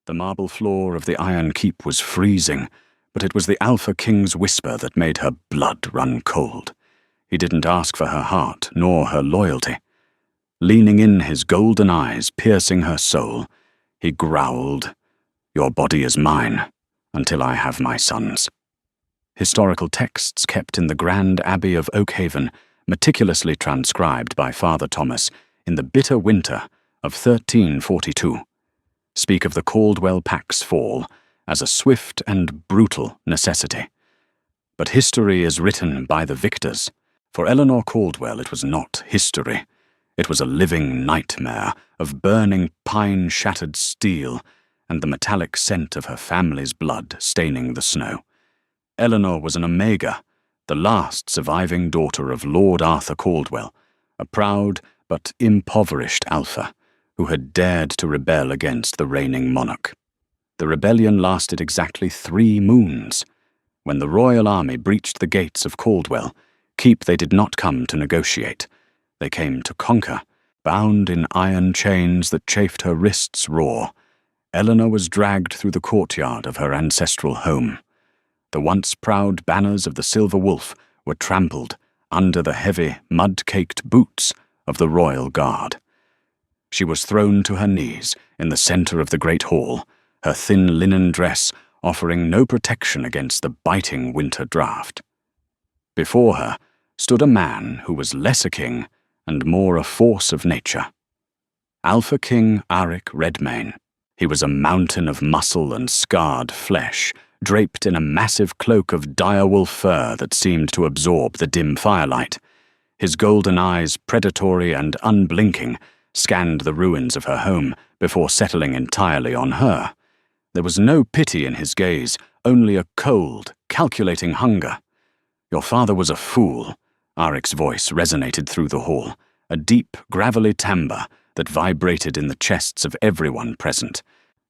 The marble floor of the Iron Keep was freezing, but it was the Alpha King's whisper that made her blood run cold. He didn't ask for her heart, nor her loyalty. Leaning in, his golden eyes piercing her soul, he growled, "Your body is mine, until I have my sons." Historical texts kept in the Grand Abbey of Oakhaven, meticulously transcribed by Father Thomas in the bitter winter of 1342, speak of the Caldwell Pack's fall as a swift and brutal necessity. But history is written by the victors. For Eleanor Caldwell it was not history. It was a living nightmare of burning pine-shattered steel and the metallic scent of her family's blood staining the snow. Eleanor was an Omega, the last surviving daughter of Lord Arthur Caldwell, a proud but impoverished Alpha, who had dared to rebel against the reigning monarch. The rebellion lasted exactly 3 moons. When the royal army breached the gates of Caldwell Keep, they did not come to negotiate. They came to conquer. Bound in iron chains that chafed her wrists raw, Eleanor was dragged through the courtyard of her ancestral home. The once proud banners of the Silver Wolf were trampled under the heavy, mud-caked boots of the royal guard. She was thrown to her knees in the center of the great hall, her thin linen dress offering no protection against the biting winter draught. Before her stood a man who was less a king and more a force of nature. Alpha King Aric Redmayne. He was a mountain of muscle and scarred flesh, draped in a massive cloak of direwolf fur that seemed to absorb the dim firelight. His golden eyes, predatory and unblinking, scanned the ruins of her home before settling entirely on her. There was no pity in his gaze, only a cold, calculating hunger. "Your father was a fool," Aric's voice resonated through the hall, a deep, gravelly timbre that vibrated in the chests of everyone present.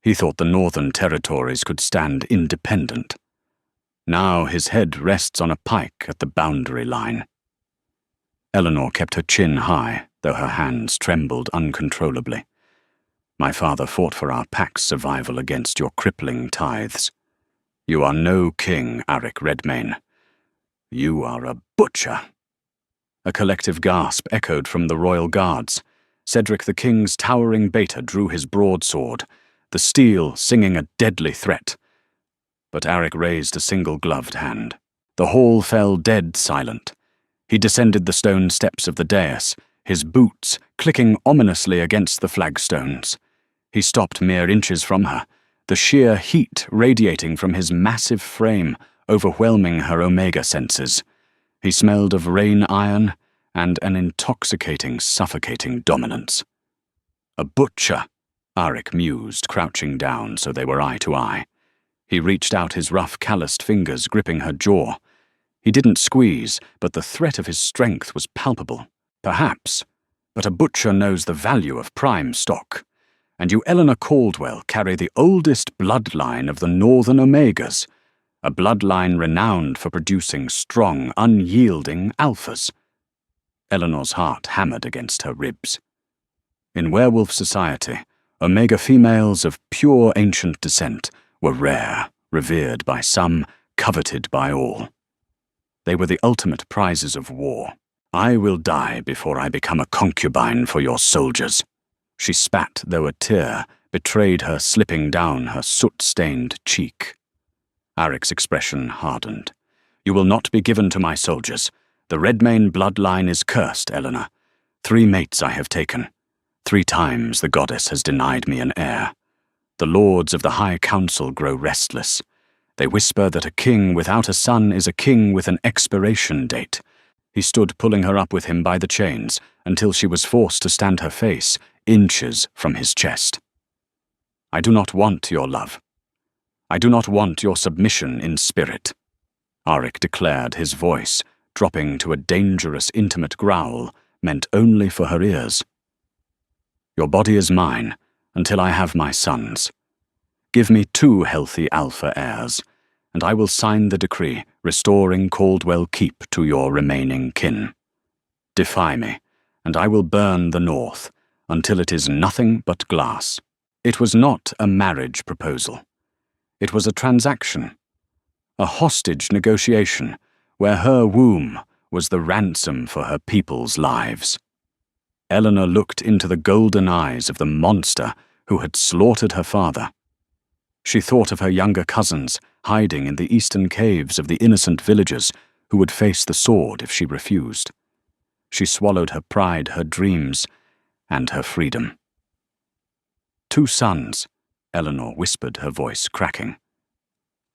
He thought the northern territories could stand independent. Now his head rests on a pike at the boundary line. Eleanor kept her chin high, though her hands trembled uncontrollably. "My father fought for our pack's survival against your crippling tithes. You are no king, Aric Redmayne. You are a butcher." A collective gasp echoed from the royal guards. Cedric the King's towering beta drew his broadsword, the steel singing a deadly threat. But Aric raised a single-gloved hand. The hall fell dead silent. He descended the stone steps of the dais, his boots clicking ominously against the flagstones. He stopped mere inches from her, the sheer heat radiating from his massive frame, overwhelming her Omega senses. He smelled of rain iron and an intoxicating, suffocating dominance. "A butcher," Aric mused, crouching down so they were eye to eye. He reached out his rough, calloused fingers, gripping her jaw. He didn't squeeze, but the threat of his strength was palpable. "Perhaps, but a butcher knows the value of prime stock. And you, Eleanor Caldwell, carry the oldest bloodline of the Northern Omegas, a bloodline renowned for producing strong, unyielding alphas." Eleanor's heart hammered against her ribs. In werewolf society, Omega females of pure ancient descent were rare, revered by some, coveted by all. They were the ultimate prizes of war. "I will die before I become a concubine for your soldiers." She spat, though a tear betrayed her slipping down her soot-stained cheek. Aric's expression hardened. "You will not be given to my soldiers. The Redmayne bloodline is cursed, Eleanor. 3 mates I have taken. 3 times the goddess has denied me an heir. The lords of the High Council grow restless. They whisper that a king without a son is a king with an expiration date." He stood pulling her up with him by the chains until she was forced to stand her face inches from his chest. "I do not want your love. I do not want your submission in spirit," Aric declared, his voice, dropping to a dangerous, intimate growl, meant only for her ears. "Your body is mine until I have my sons. Give me 2 healthy alpha heirs, and I will sign the decree restoring Caldwell Keep to your remaining kin. Defy me, and I will burn the North until it is nothing but glass." It was not a marriage proposal. It was a transaction, a hostage negotiation, where her womb was the ransom for her people's lives. Eleanor looked into the golden eyes of the monster who had slaughtered her father. She thought of her younger cousins hiding in the eastern caves of the innocent villagers who would face the sword if she refused. She swallowed her pride, her dreams, and her freedom. 2 sons, Eleanor whispered, her voice cracking.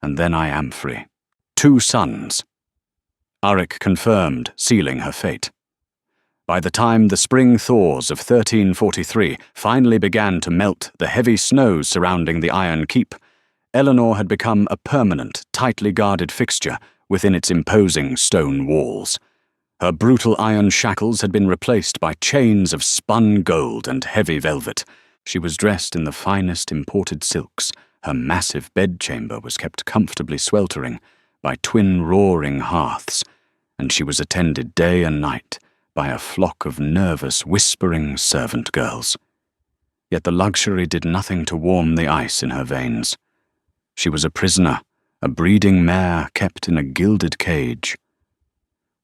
And then I am free. 2 sons. Auric confirmed, sealing her fate. By the time the spring thaws of 1343 finally began to melt the heavy snows surrounding the Iron Keep, Eleanor had become a permanent, tightly guarded fixture within its imposing stone walls. Her brutal iron shackles had been replaced by chains of spun gold and heavy velvet. She was dressed in the finest imported silks. Her massive bedchamber was kept comfortably sweltering by twin roaring hearths, and she was attended day and night by a flock of nervous, whispering servant girls. Yet the luxury did nothing to warm the ice in her veins. She was a prisoner, a breeding mare kept in a gilded cage.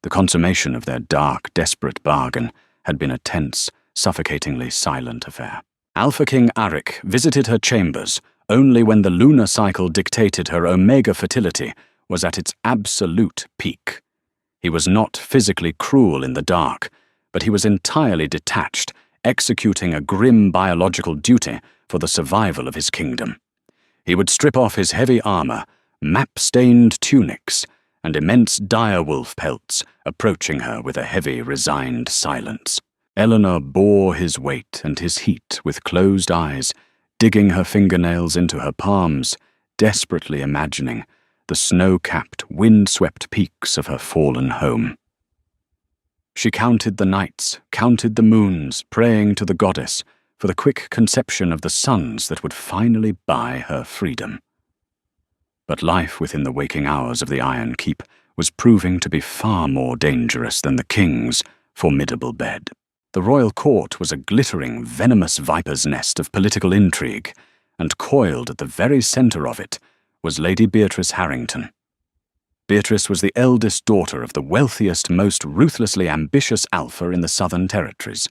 The consummation of their dark, desperate bargain had been a tense, suffocatingly silent affair. Alpha King Auric visited her chambers only when the lunar cycle dictated her omega fertility was at its absolute peak. He was not physically cruel in the dark, but he was entirely detached, executing a grim biological duty for the survival of his kingdom. He would strip off his heavy armor, map-stained tunics, and immense direwolf pelts, approaching her with a heavy, resigned silence. Eleanor bore his weight and his heat with closed eyes, digging her fingernails into her palms, desperately imagining the snow-capped, wind-swept peaks of her fallen home. She counted the nights, counted the moons, praying to the goddess for the quick conception of the sons that would finally buy her freedom. But life within the waking hours of the Iron Keep was proving to be far more dangerous than the king's formidable bed. The royal court was a glittering, venomous viper's nest of political intrigue, and coiled at the very centre of it was Lady Beatrice Harrington. Beatrice was the eldest daughter of the wealthiest, most ruthlessly ambitious alpha in the Southern Territories.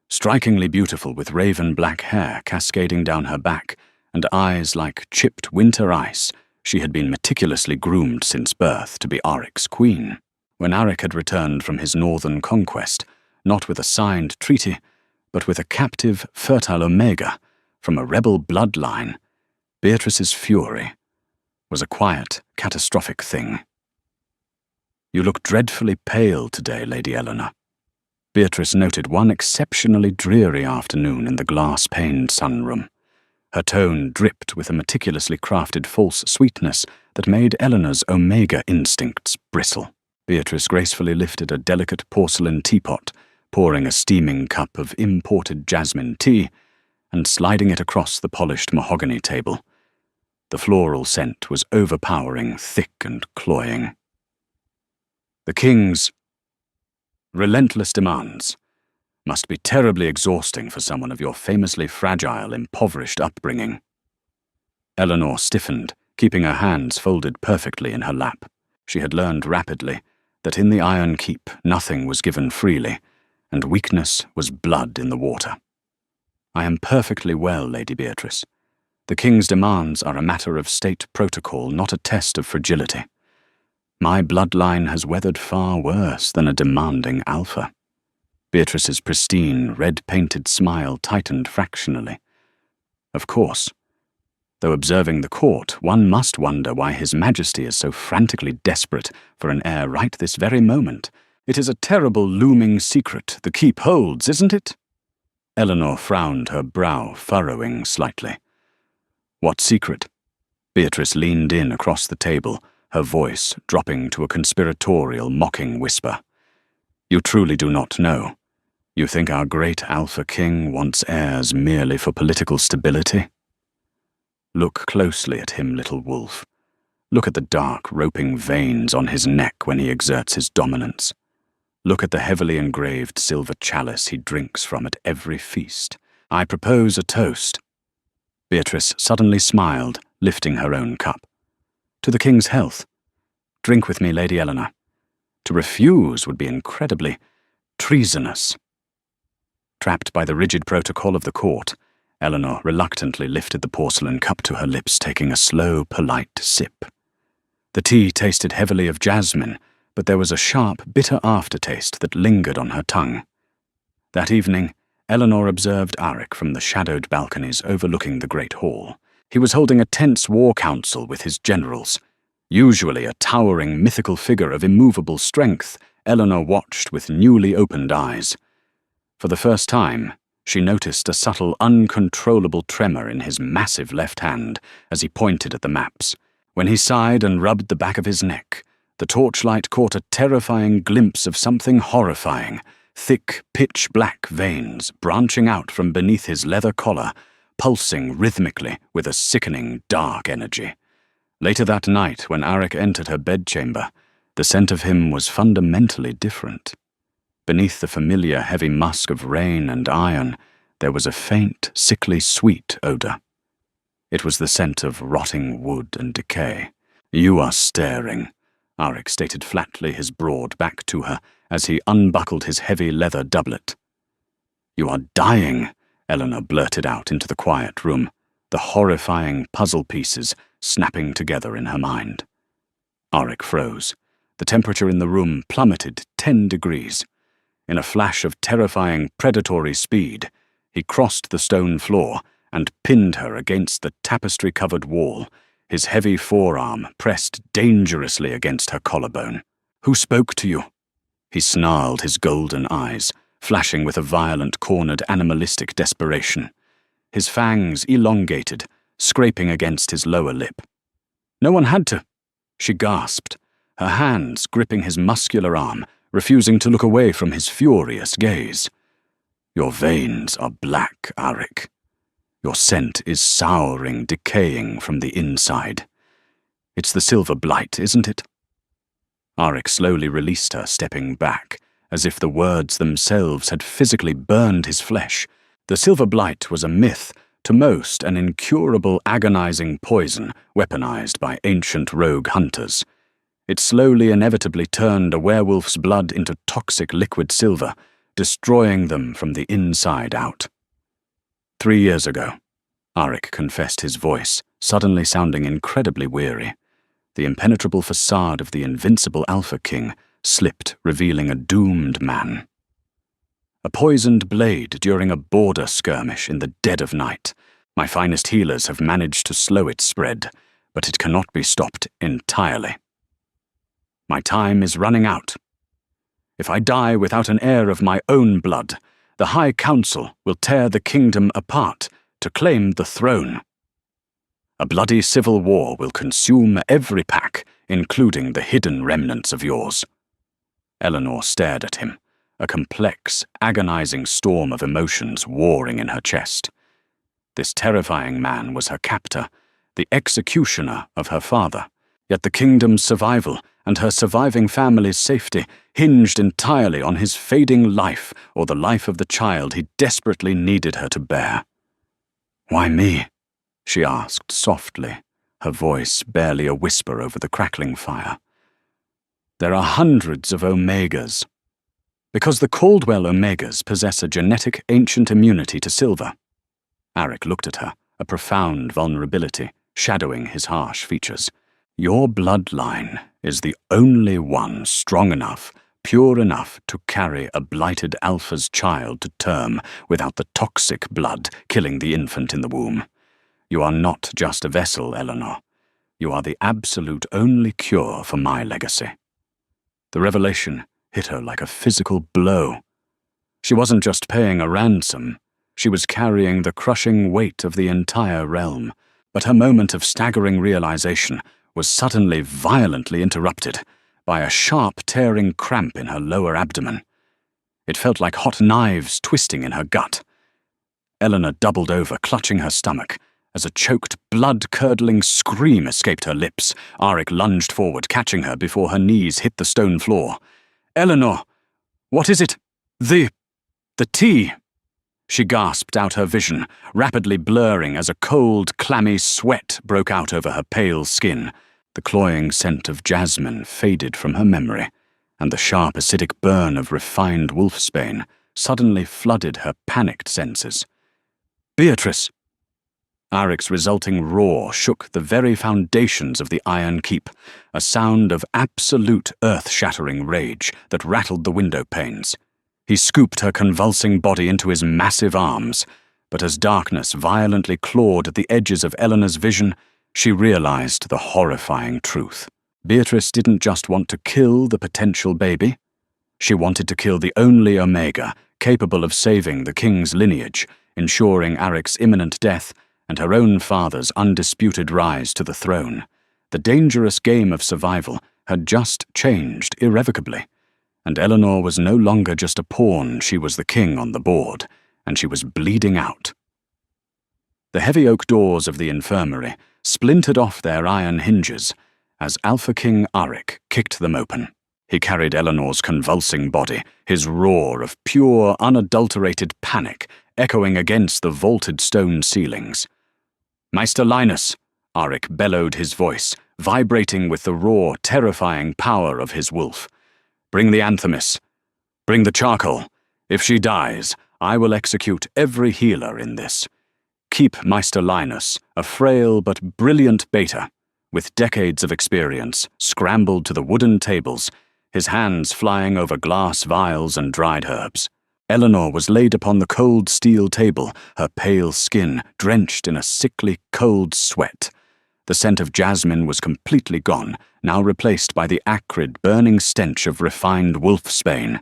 Strikingly beautiful with raven black hair cascading down her back and eyes like chipped winter ice, she had been meticulously groomed since birth to be Auric's queen. When Auric had returned from his northern conquest, not with a signed treaty, but with a captive, fertile omega from a rebel bloodline, Beatrice's fury was a quiet, catastrophic thing. You look dreadfully pale today, Lady Eleanor. Beatrice noted one exceptionally dreary afternoon in the glass-paned sunroom. Her tone dripped with a meticulously crafted false sweetness that made Eleanor's omega instincts bristle. Beatrice gracefully lifted a delicate porcelain teapot, pouring a steaming cup of imported jasmine tea, and sliding it across the polished mahogany table. The floral scent was overpowering, thick and cloying. The king's relentless demands must be terribly exhausting for someone of your famously fragile, impoverished upbringing. Eleanor stiffened, keeping her hands folded perfectly in her lap. She had learned rapidly that in the Iron Keep nothing was given freely, and weakness was blood in the water. I am perfectly well, Lady Beatrice. The king's demands are a matter of state protocol, not a test of fragility. My bloodline has weathered far worse than a demanding alpha. Beatrice's pristine, red-painted smile tightened fractionally. Of course, though observing the court, one must wonder why His Majesty is so frantically desperate for an heir right this very moment. It is a terrible looming secret the keep holds, isn't it? Eleanor frowned, her brow furrowing slightly. What secret? Beatrice leaned in across the table, her voice dropping to a conspiratorial, mocking whisper. You truly do not know. You think our great Alpha King wants heirs merely for political stability? Look closely at him, little wolf. Look at the dark, roping veins on his neck when he exerts his dominance. Look at the heavily engraved silver chalice he drinks from at every feast. I propose a toast. Beatrice suddenly smiled, lifting her own cup. "To the king's health. Drink with me, Lady Eleanor. To refuse would be incredibly treasonous." Trapped by the rigid protocol of the court, Eleanor reluctantly lifted the porcelain cup to her lips, taking a slow, polite sip. The tea tasted heavily of jasmine, but there was a sharp, bitter aftertaste that lingered on her tongue. That evening, Eleanor observed Arik from the shadowed balconies overlooking the great hall. He was holding a tense war council with his generals. Usually a towering mythical figure of immovable strength, Eleanor watched with newly opened eyes. For the first time, she noticed a subtle, uncontrollable tremor in his massive left hand as he pointed at the maps. When he sighed and rubbed the back of his neck, the torchlight caught a terrifying glimpse of something horrifying, thick, pitch-black veins branching out from beneath his leather collar, pulsing rhythmically with a sickening, dark energy. Later that night, when Arik entered her bedchamber, the scent of him was fundamentally different. Beneath the familiar heavy musk of rain and iron, there was a faint, sickly sweet odor. It was the scent of rotting wood and decay. "You are staring," Arik stated flatly, his broad back to her, as he unbuckled his heavy leather doublet. "You are dying," Eleanor blurted out into the quiet room, the horrifying puzzle pieces snapping together in her mind. Arik froze. The temperature in the room plummeted 10 degrees. In a flash of terrifying predatory speed, he crossed the stone floor and pinned her against the tapestry-covered wall, his heavy forearm pressed dangerously against her collarbone. "Who spoke to you?" He snarled, his golden eyes flashing with a violent, cornered, animalistic desperation. His fangs elongated, scraping against his lower lip. "No one had to," she gasped, her hands gripping his muscular arm, refusing to look away from his furious gaze. "Your veins are black, Arik. Your scent is souring, decaying from the inside. It's the silver blight, isn't it?" Arik slowly released her, stepping back, as if the words themselves had physically burned his flesh. The silver blight was a myth, to most an incurable, agonizing poison weaponized by ancient rogue hunters. It slowly, inevitably turned a werewolf's blood into toxic liquid silver, destroying them from the inside out. 3 years ago, Arik confessed, his voice suddenly sounding incredibly weary. The impenetrable facade of the invincible Alpha King slipped, revealing a doomed man. "A poisoned blade during a border skirmish in the dead of night. My finest healers have managed to slow its spread, but it cannot be stopped entirely. My time is running out. If I die without an heir of my own blood, the High Council will tear the kingdom apart to claim the throne. A bloody civil war will consume every pack, including the hidden remnants of yours." Eleanor stared at him, a complex, agonizing storm of emotions warring in her chest. This terrifying man was her captor, the executioner of her father, yet the kingdom's survival and her surviving family's safety hinged entirely on his fading life or the life of the child he desperately needed her to bear. "Why me?" she asked softly, her voice barely a whisper over the crackling fire. "There are hundreds of Omegas. Because the Caldwell Omegas possess a genetic ancient immunity to silver." Arik looked at her, a profound vulnerability shadowing his harsh features. "Your bloodline is the only one strong enough, pure enough to carry a blighted Alpha's child to term without the toxic blood killing the infant in the womb. You are not just a vessel, Eleanor. You are the absolute only cure for my legacy." The revelation hit her like a physical blow. She wasn't just paying a ransom, she was carrying the crushing weight of the entire realm. But her moment of staggering realization was suddenly violently interrupted by a sharp tearing cramp in her lower abdomen. It felt like hot knives twisting in her gut. Eleanor doubled over, clutching her stomach. As a choked, blood-curdling scream escaped her lips, Arik lunged forward, catching her before her knees hit the stone floor. "Eleanor! What is it? The tea!" She gasped out her vision, rapidly blurring as a cold, clammy sweat broke out over her pale skin. The cloying scent of jasmine faded from her memory, and the sharp acidic burn of refined wolfsbane suddenly flooded her panicked senses. "Beatrice!" Aric's resulting roar shook the very foundations of the Iron Keep, a sound of absolute earth-shattering rage that rattled the window panes. He scooped her convulsing body into his massive arms, but as darkness violently clawed at the edges of Eleanor's vision, she realized the horrifying truth. Beatrice didn't just want to kill the potential baby. She wanted to kill the only Omega capable of saving the king's lineage, ensuring Aric's imminent death and her own father's undisputed rise to the throne. The dangerous game of survival had just changed irrevocably, and Eleanor was no longer just a pawn, she was the king on the board, and she was bleeding out. The heavy oak doors of the infirmary splintered off their iron hinges as Alpha King Aric kicked them open. He carried Eleanor's convulsing body, his roar of pure, unadulterated panic echoing against the vaulted stone ceilings. "Maester Linus," Aric bellowed his voice, vibrating with the raw, terrifying power of his wolf. "Bring the Anthemis. Bring the charcoal. If she dies, I will execute every healer in this. Keep Maester Linus, a frail but brilliant beta, with decades of experience, scrambled to the wooden tables, his hands flying over glass vials and dried herbs. Eleanor was laid upon the cold steel table, her pale skin drenched in a sickly cold sweat. The scent of jasmine was completely gone, now replaced by the acrid, burning stench of refined wolfsbane.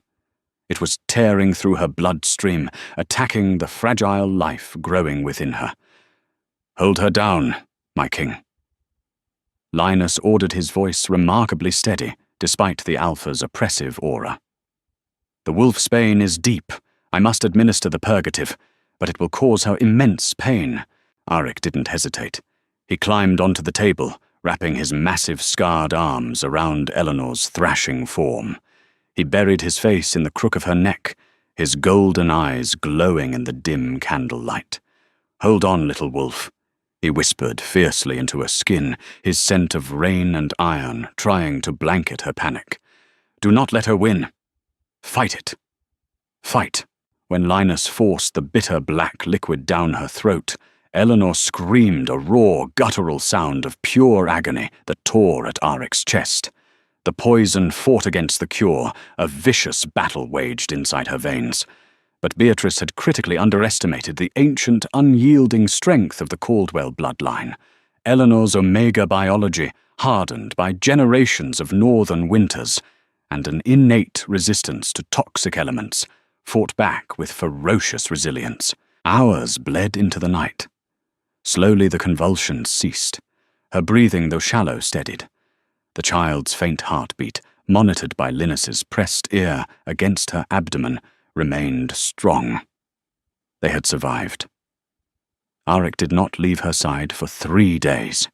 It was tearing through her bloodstream, attacking the fragile life growing within her. "Hold her down, my king." Linus ordered, his voice remarkably steady, despite the Alpha's oppressive aura. "The wolfsbane is deep. I must administer the purgative, but it will cause her immense pain." Aric didn't hesitate. He climbed onto the table, wrapping his massive scarred arms around Eleanor's thrashing form. He buried his face in the crook of her neck, his golden eyes glowing in the dim candlelight. "Hold on, little wolf," he whispered fiercely into her skin, his scent of rain and iron trying to blanket her panic. "Do not let her win. Fight it. Fight." When Linus forced the bitter black liquid down her throat, Eleanor screamed a raw, guttural sound of pure agony that tore at Aric's chest. The poison fought against the cure, a vicious battle waged inside her veins. But Beatrice had critically underestimated the ancient, unyielding strength of the Caldwell bloodline. Eleanor's Omega biology, hardened by generations of northern winters, and an innate resistance to toxic elements, fought back with ferocious resilience. Hours bled into the night. Slowly the convulsions ceased. Her breathing, though shallow, steadied. The child's faint heartbeat, monitored by Linus's pressed ear against her abdomen, remained strong. They had survived. Aric did not leave her side for 3 days.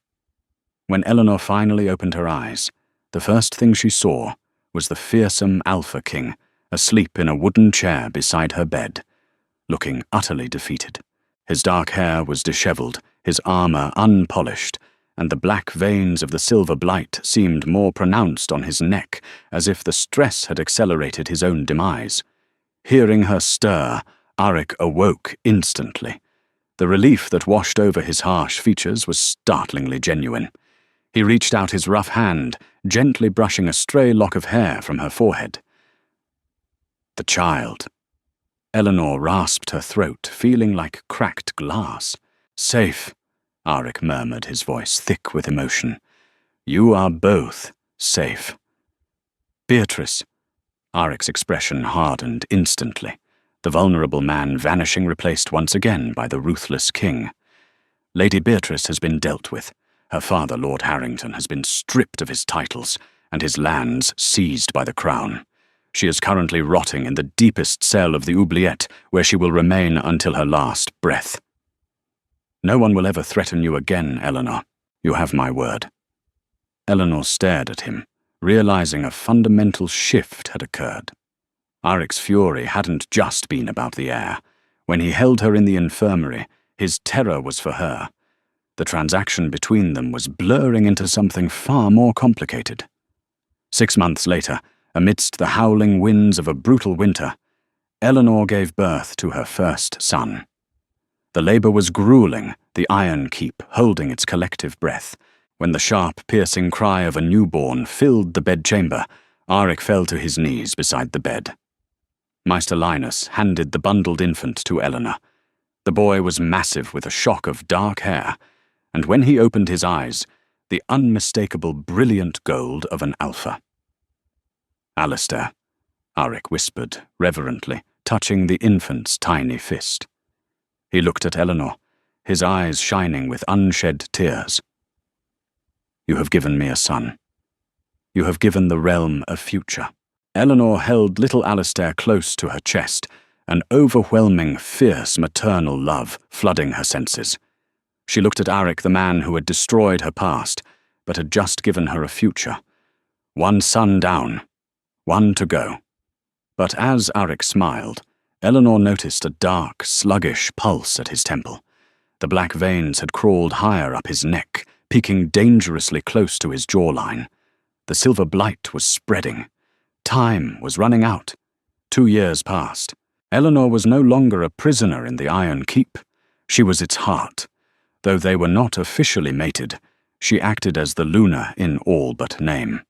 When Eleanor finally opened her eyes, the first thing she saw was the fearsome Alpha King, asleep in a wooden chair beside her bed, looking utterly defeated. His dark hair was disheveled, his armor unpolished, and the black veins of the silver blight seemed more pronounced on his neck, as if the stress had accelerated his own demise. Hearing her stir, Aric awoke instantly. The relief that washed over his harsh features was startlingly genuine. He reached out his rough hand, gently brushing a stray lock of hair from her forehead. The child. Eleanor rasped her throat, feeling like cracked glass. "Safe," Aric murmured, his voice thick with emotion. "You are both safe." "Beatrice." Aric's expression hardened instantly, the vulnerable man vanishing, replaced once again by the ruthless king. "Lady Beatrice has been dealt with. Her father, Lord Harrington, has been stripped of his titles, and his lands seized by the crown. She is currently rotting in the deepest cell of the oubliette, where she will remain until her last breath. No one will ever threaten you again, Eleanor. You have my word." Eleanor stared at him, realizing a fundamental shift had occurred. Aric's fury hadn't just been about the heir. When he held her in the infirmary, his terror was for her. The transaction between them was blurring into something far more complicated. 6 months later, amidst the howling winds of a brutal winter, Eleanor gave birth to her first son. The labor was grueling, the Iron Keep holding its collective breath. When the sharp, piercing cry of a newborn filled the bedchamber, Arik fell to his knees beside the bed. Maester Linus handed the bundled infant to Eleanor. The boy was massive with a shock of dark hair, and when he opened his eyes, the unmistakable brilliant gold of an alpha. "Alistair," Arik whispered reverently, touching the infant's tiny fist. He looked at Eleanor, his eyes shining with unshed tears. "You have given me a son. You have given the realm a future." Eleanor held little Alistair close to her chest, an overwhelming, fierce maternal love flooding her senses. She looked at Arik, the man who had destroyed her past, but had just given her a future. One son down, one to go. But as Arik smiled, Eleanor noticed a dark, sluggish pulse at his temple. The black veins had crawled higher up his neck, peaking dangerously close to his jawline. The silver blight was spreading. Time was running out. 2 years passed. Eleanor was no longer a prisoner in the Iron Keep. She was its heart. Though they were not officially mated, she acted as the Luna in all but name.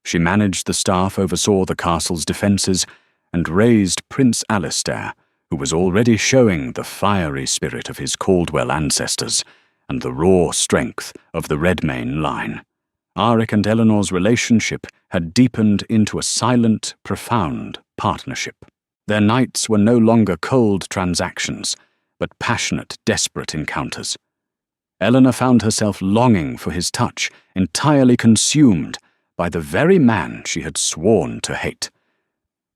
She managed the staff, oversaw the castle's defences, and raised Prince Alistair, who was already showing the fiery spirit of his Caldwell ancestors and the raw strength of the Redmayne line. Arik and Eleanor's relationship had deepened into a silent, profound partnership. Their nights were no longer cold transactions, but passionate, desperate encounters. Eleanor found herself longing for his touch, entirely consumed by the very man she had sworn to hate.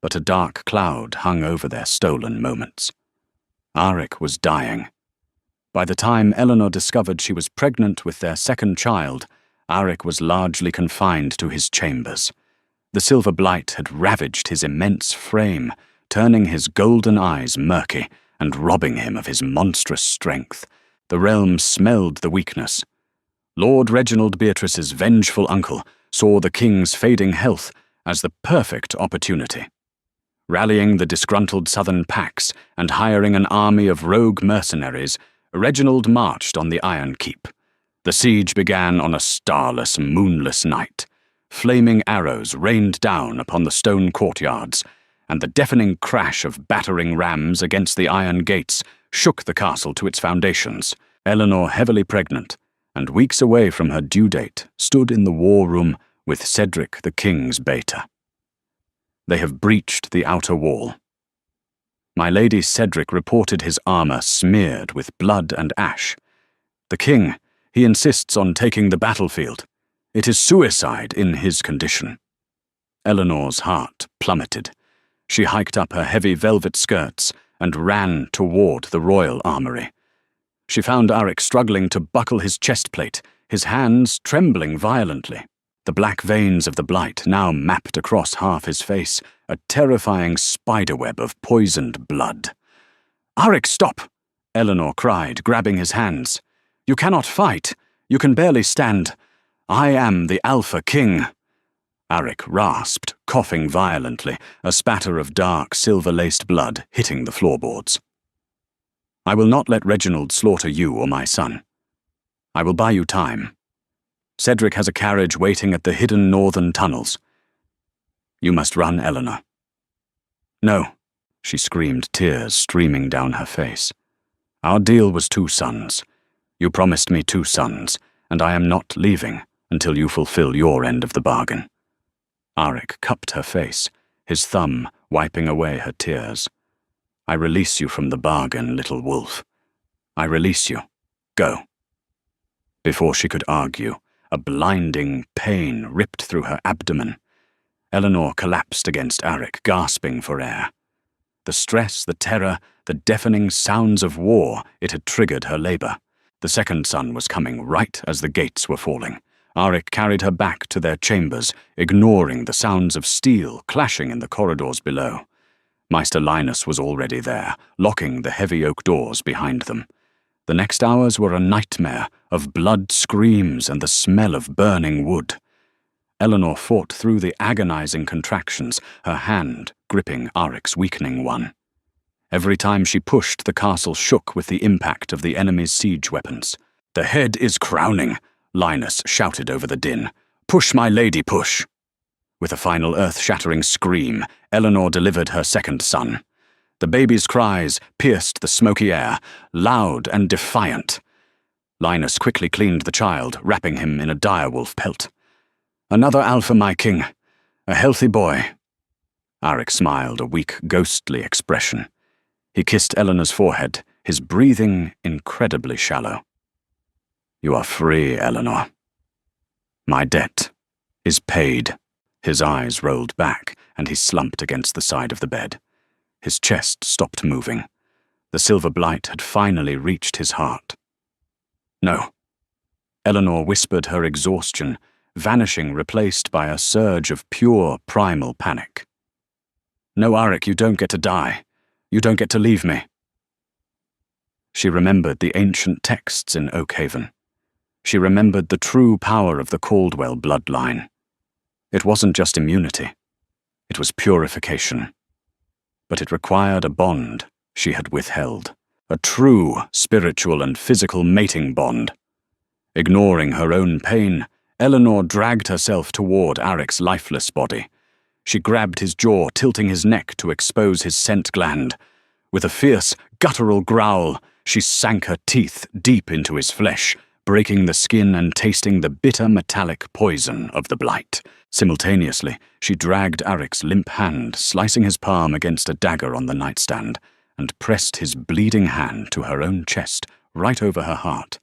But a dark cloud hung over their stolen moments. Arik was dying. By the time Eleanor discovered she was pregnant with their second child, Arik was largely confined to his chambers. The silver blight had ravaged his immense frame, turning his golden eyes murky and robbing him of his monstrous strength. The realm smelled the weakness. Lord Reginald Beatrice's vengeful uncle saw the king's fading health as the perfect opportunity. Rallying the disgruntled southern packs and hiring an army of rogue mercenaries, Reginald marched on the Iron Keep. The siege began on a starless, moonless night. Flaming arrows rained down upon the stone courtyards, and the deafening crash of battering rams against the iron gates shook the castle to its foundations. Eleanor, heavily pregnant, and weeks away from her due date, stood in the war room with Cedric, the king's beta. They have breached the outer wall. My lady Cedric reported his armor smeared with blood and ash. The king, he insists on taking the battlefield. It is suicide in his condition. Eleanor's heart plummeted. She hiked up her heavy velvet skirts and ran toward the royal armory. She found Arik struggling to buckle his chestplate, his hands trembling violently. The black veins of the blight now mapped across half his face, a terrifying spiderweb of poisoned blood. "Arik, stop!" Eleanor cried, grabbing his hands. "You cannot fight. You can barely stand. I am the Alpha King." Arik rasped, coughing violently, a spatter of dark, silver-laced blood hitting the floorboards. "I will not let Reginald slaughter you or my son. I will buy you time. Cedric has a carriage waiting at the hidden northern tunnels. You must run, Eleanor." "No," she screamed, tears streaming down her face. "Our deal was 2 sons. You promised me 2 sons, and I am not leaving until you fulfill your end of the bargain." Arik cupped her face, his thumb wiping away her tears. "I release you from the bargain, little wolf. I release you. Go." Before she could argue, a blinding pain ripped through her abdomen. Eleanor collapsed against Arik, gasping for air. The stress, the terror, the deafening sounds of war, it had triggered her labor. The second son was coming right as the gates were falling. Arik carried her back to their chambers, ignoring the sounds of steel clashing in the corridors below. Maester Linus was already there, locking the heavy oak doors behind them. The next hours were a nightmare of blood screams and the smell of burning wood. Eleanor fought through the agonizing contractions, her hand gripping Aric's weakening one. Every time she pushed, the castle shook with the impact of the enemy's siege weapons. "The head is crowning," Linus shouted over the din. "Push, my lady, push!" With a final earth-shattering scream, Eleanor delivered her second son. The baby's cries pierced the smoky air, loud and defiant. Linus quickly cleaned the child, wrapping him in a direwolf pelt. "Another alpha, my king. A healthy boy." Aric smiled, a weak, ghostly expression. He kissed Eleanor's forehead, his breathing incredibly shallow. "You are free, Eleanor. My debt is paid." His eyes rolled back, and he slumped against the side of the bed. His chest stopped moving. The silver blight had finally reached his heart. "No." Eleanor whispered her exhaustion, vanishing, replaced by a surge of pure primal panic. "No, Aric, you don't get to die. You don't get to leave me." She remembered the ancient texts in Oakhaven. She remembered the true power of the Caldwell bloodline. It wasn't just immunity. It was purification. But it required a bond she had withheld. A true spiritual and physical mating bond. Ignoring her own pain, Eleanor dragged herself toward Aric's lifeless body. She grabbed his jaw, tilting his neck to expose his scent gland. With a fierce, guttural growl, she sank her teeth deep into his flesh, breaking the skin and tasting the bitter metallic poison of the blight. Simultaneously, she dragged Aric's limp hand, slicing his palm against a dagger on the nightstand, and pressed his bleeding hand to her own chest, right over her heart.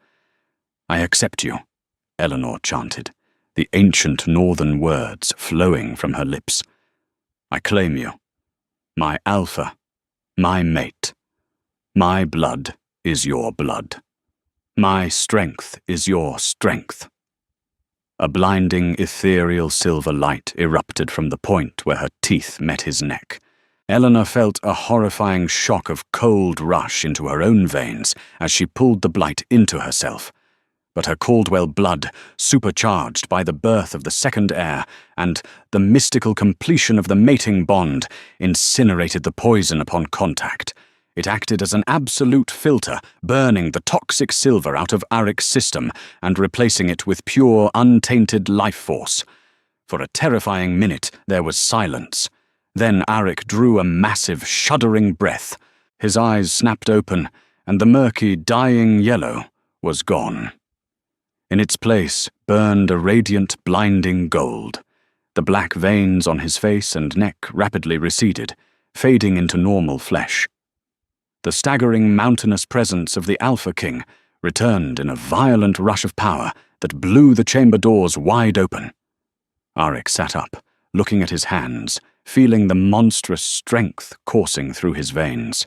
"I accept you," Eleanor chanted, the ancient northern words flowing from her lips. "I claim you. My alpha, my mate. My blood is your blood. My strength is your strength." A blinding, ethereal silver light erupted from the point where her teeth met his neck. Eleanor felt a horrifying shock of cold rush into her own veins as she pulled the blight into herself. But her Caldwell blood, supercharged by the birth of the second heir and the mystical completion of the mating bond, incinerated the poison upon contact. It acted as an absolute filter, burning the toxic silver out of Aric's system and replacing it with pure, untainted life force. For a terrifying minute, there was silence. Then Aric drew a massive, shuddering breath. His eyes snapped open, and the murky, dying yellow was gone. In its place burned a radiant, blinding gold. The black veins on his face and neck rapidly receded, fading into normal flesh. The staggering, mountainous presence of the Alpha King returned in a violent rush of power that blew the chamber doors wide open. Aric sat up, looking at his hands, feeling the monstrous strength coursing through his veins.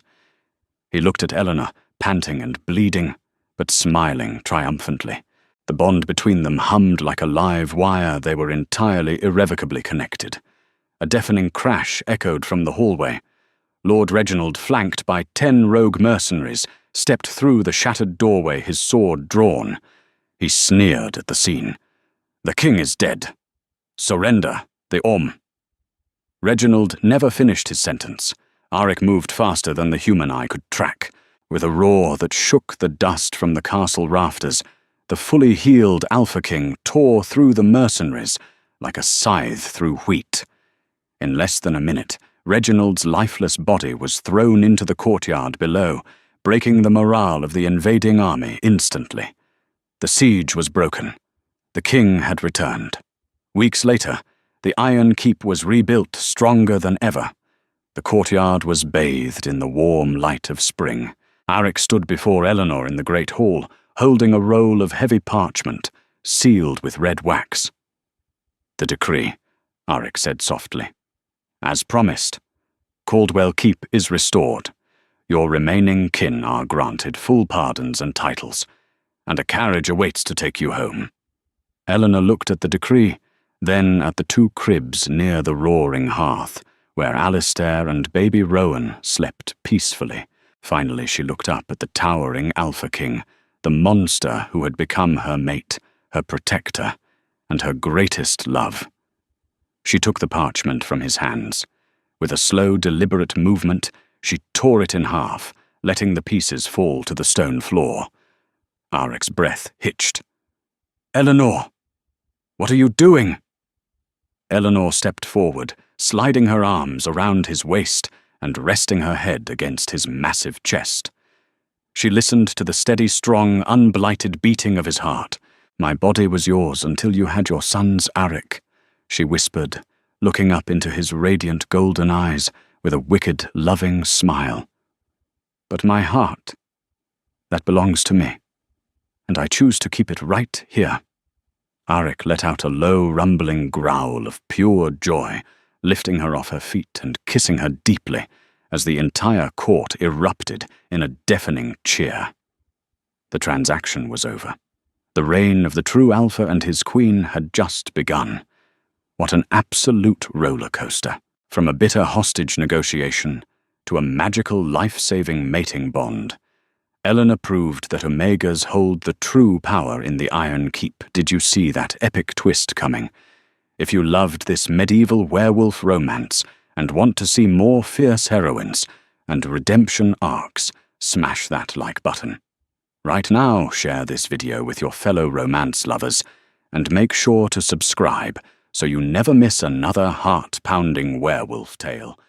He looked at Eleanor, panting and bleeding, but smiling triumphantly. The bond between them hummed like a live wire. They were entirely, irrevocably connected. A deafening crash echoed from the hallway. Lord Reginald, flanked by 10 rogue mercenaries, stepped through the shattered doorway, his sword drawn. He sneered at the scene. "The king is dead. Surrender, the Orm." Reginald never finished his sentence. Aric moved faster than the human eye could track. With a roar that shook the dust from the castle rafters, the fully healed Alpha King tore through the mercenaries like a scythe through wheat. In less than a minute, Reginald's lifeless body was thrown into the courtyard below, breaking the morale of the invading army instantly. The siege was broken. The king had returned. Weeks later, the Iron Keep was rebuilt stronger than ever. The courtyard was bathed in the warm light of spring. Aric stood before Eleanor in the great hall, holding a roll of heavy parchment, sealed with red wax. "The decree," Aric said softly. "As promised, Caldwell Keep is restored. Your remaining kin are granted full pardons and titles, and a carriage awaits to take you home." Eleanor looked at the decree, then at the 2 cribs near the roaring hearth, where Alistair and baby Rowan slept peacefully. Finally she looked up at the towering Alpha King, the monster who had become her mate, her protector, and her greatest love. She took the parchment from his hands. With a slow, deliberate movement, she tore it in half, letting the pieces fall to the stone floor. Arek's breath hitched. "Eleanor! What are you doing?" Eleanor stepped forward, sliding her arms around his waist and resting her head against his massive chest. She listened to the steady, strong, unblighted beating of his heart. "My body was yours until you had your sons, Arek," she whispered, looking up into his radiant golden eyes with a wicked, loving smile. "But my heart, that belongs to me, and I choose to keep it right here." Arek let out a low, rumbling growl of pure joy, lifting her off her feet and kissing her deeply as the entire court erupted in a deafening cheer. The transaction was over. The reign of the true Alpha and his queen had just begun. What an absolute roller coaster. From a bitter hostage negotiation to a magical life-saving mating bond. Eleanor proved that Omegas hold the true power in the Iron Keep. Did you see that epic twist coming? If you loved this medieval werewolf romance and want to see more fierce heroines and redemption arcs, smash that like button. Right now, share this video with your fellow romance lovers and make sure to subscribe so you never miss another heart-pounding werewolf tale.